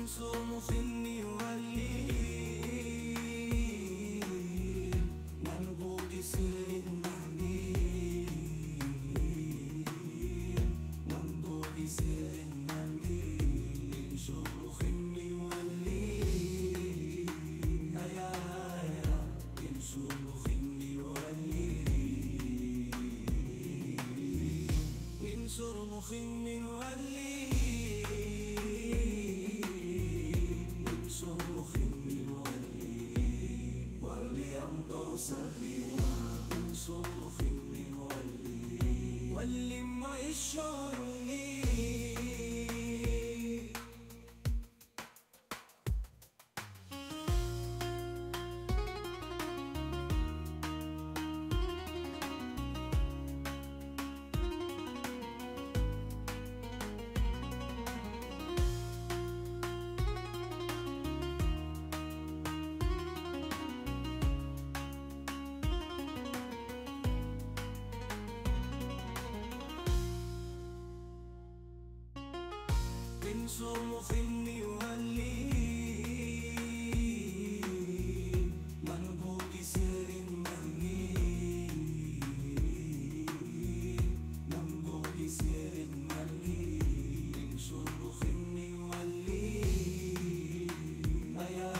صرمخ يولي منبوط سر المهدي منبوط سر المهدي صرمخ يولي يا صرمخ يولي صرمخ يولي صرمخ يولي ولي أمطر سبيلا صرمخ يولي ولي ما يشعرني صرمخ يولي منبوط سر المهدي منبوط سر المهدي صرمخ يولي يا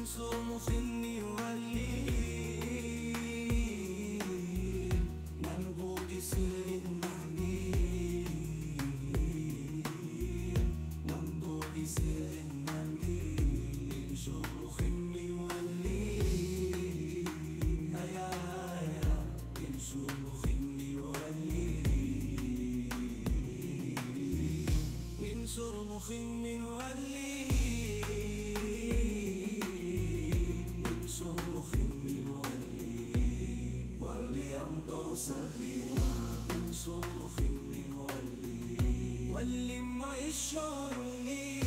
صرمخ يولي منبوط سر المهدي منبوط سر المهدي صرمخ يولي يا صرمخ يولي صرمخ يولي صرمخ يولي ولي أمطر سبيلا صرمخ يولي ولي ما يشعرني